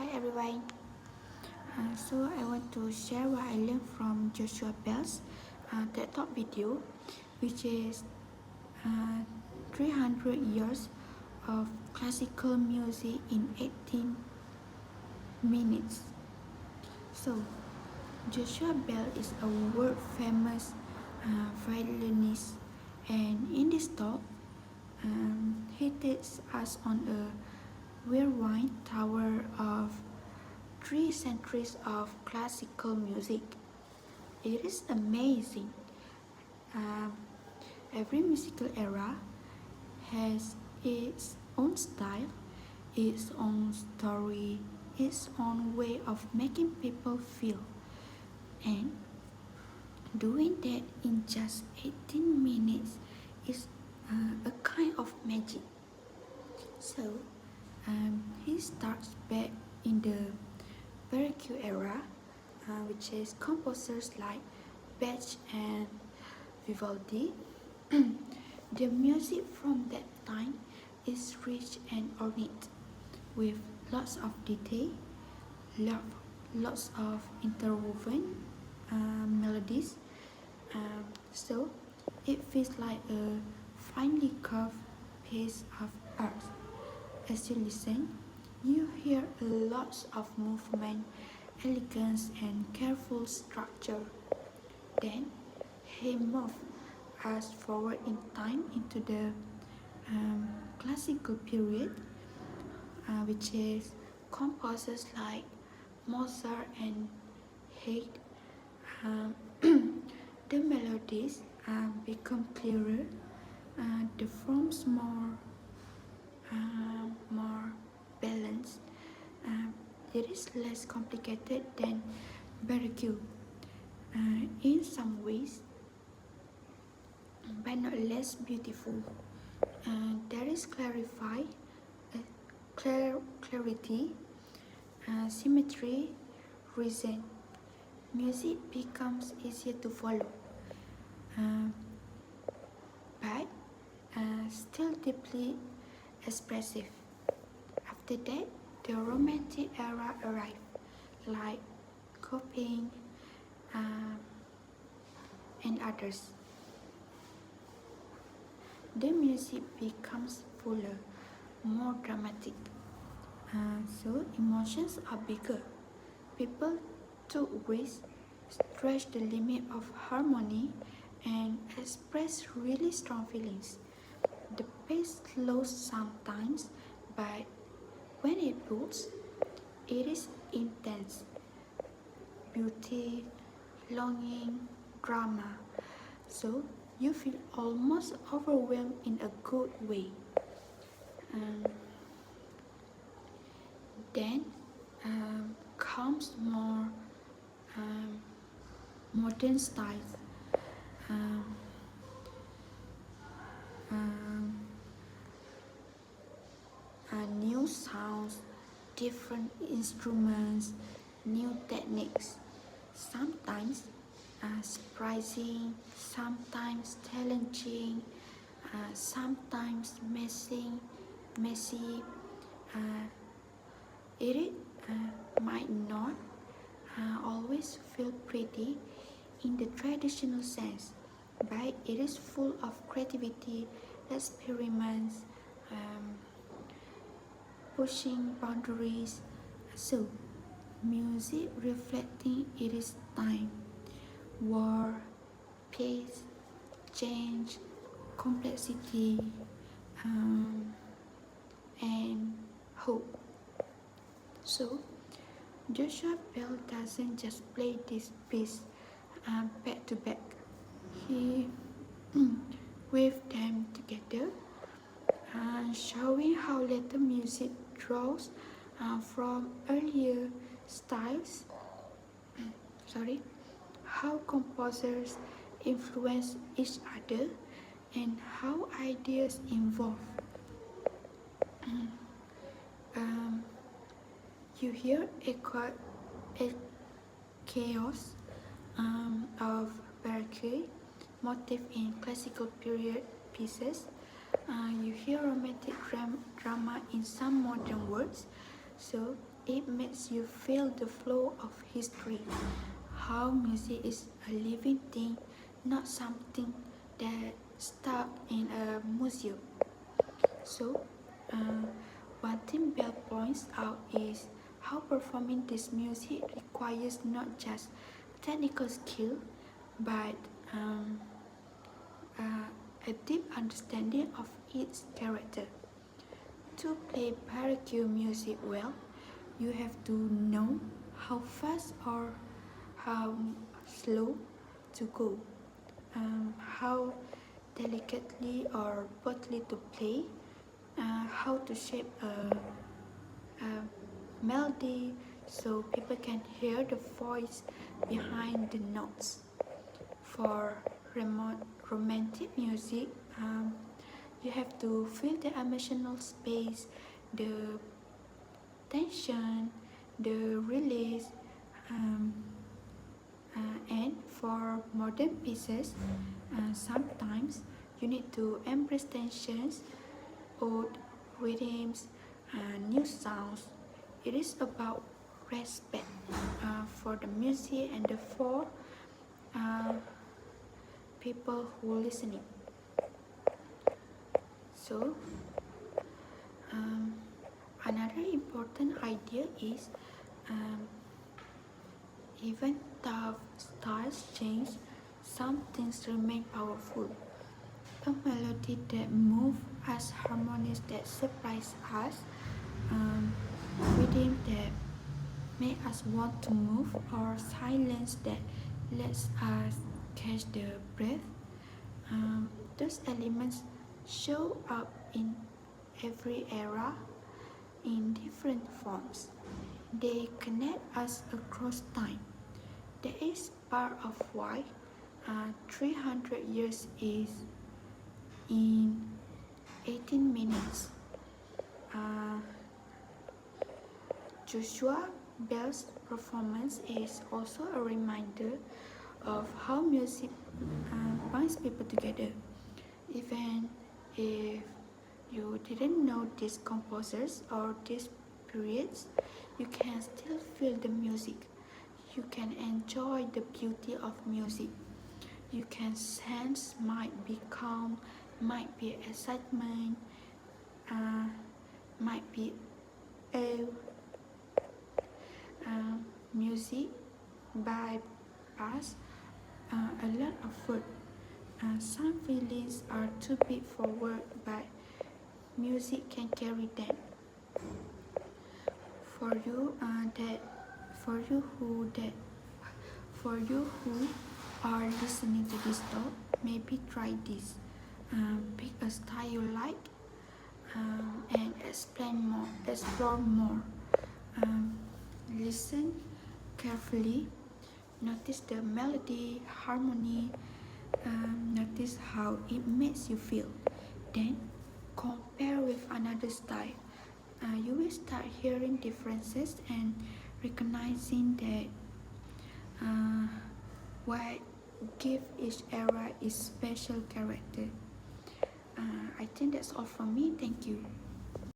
Hi everyone. So I want to share what I learned from Joshua Bell's TED Talk video, which is 300 years of classical music in 18 minutes. So Joshua Bell is a world famous violinist, and in this talk, he takes us on a whirlwind tour of 3 centuries of classical music. It is amazing. Um, every musical era has its own style, its own story, its own way of making people feel. And doing that in just 18 minutes is a kind of magic. So, he starts back in the Baroque era, which is composers like Bach and Vivaldi. The music from that time is rich and ornate, with lots of detail, lots of interwoven melodies. So it feels like a finely curved piece of art. As you listen, you hear lots of movement, elegance, and careful structure. Then he moved us forward in time into the classical period, which is composers like Mozart and Haydn. Um, the melodies become clearer, the forms more balanced. It is less complicated than Baroque in some ways, but not less beautiful. There is clarity, symmetry, reason. Music becomes easier to follow, but still deeply expressive. After that, the Romantic era arrived, like Chopin and others. The music becomes fuller, more dramatic. So emotions are bigger. People took risks, stretched the limit of harmony, and expressed really strong feelings. The pace slows sometimes, but when it builds, it is intense. Beauty, longing, drama. So you feel almost overwhelmed in a good way. Then comes more modern styles. Um, um, New sounds, different instruments, new techniques. Sometimes surprising, sometimes challenging, sometimes messy. Uh, it might not always feel pretty in the traditional sense, but it is full of creativity, experiments, um, pushing boundaries. So, music reflecting its time, war, peace, change, complexity, and hope. So, Joshua Bell doesn't just play this piece back to back. He weaved them together, showing how later music draws from earlier styles. How composers influence each other and how ideas evolve. You hear a chaos of Baroque motif in classical period pieces. You hear romantic drama in some modern works. So It makes you feel the flow of history, how music is a living thing, not something that stuck in a museum. So, uh, one thing Bell points out is how performing this music requires not just technical skill, but a deep understanding of its character. To play baroque music well, you have to know how fast or how slow to go, how delicately or boldly to play, how to shape a melody so people can hear the voice behind the notes. For romantic music, you have to feel the emotional space, the tension, the release, um, and for modern pieces, sometimes you need to embrace tensions, old rhythms, new sounds. It is about respect for the music and the for uh, people who are listening. So, um, another important idea is um, even though styles change, some things remain powerful. A melody that moves us, harmonies that surprise us, rhythm that make us want to move, or silence that lets us catch the breath. Those elements show up in every era in different forms. They connect us across time. That is part of why 300 years is in 18 minutes. Uh, Joshua Bell's performance is also a reminder of how music binds people together. Even if you didn't know these composers or these periods, you can still feel the music. You can enjoy the beauty of music. You can sense might be calm, might be excitement, uh, might be awe. Music bypass a lot of words. Some feelings are too big for words, but music can carry them. For you that, for you who that, for you who are listening to this talk, maybe try this. Pick a style you like, and explore more. Listen carefully. Notice the melody, harmony. Notice how it makes you feel. Then compare with another style. You will start hearing differences and recognizing that what give each era its special character. I think that's all from me. Thank you.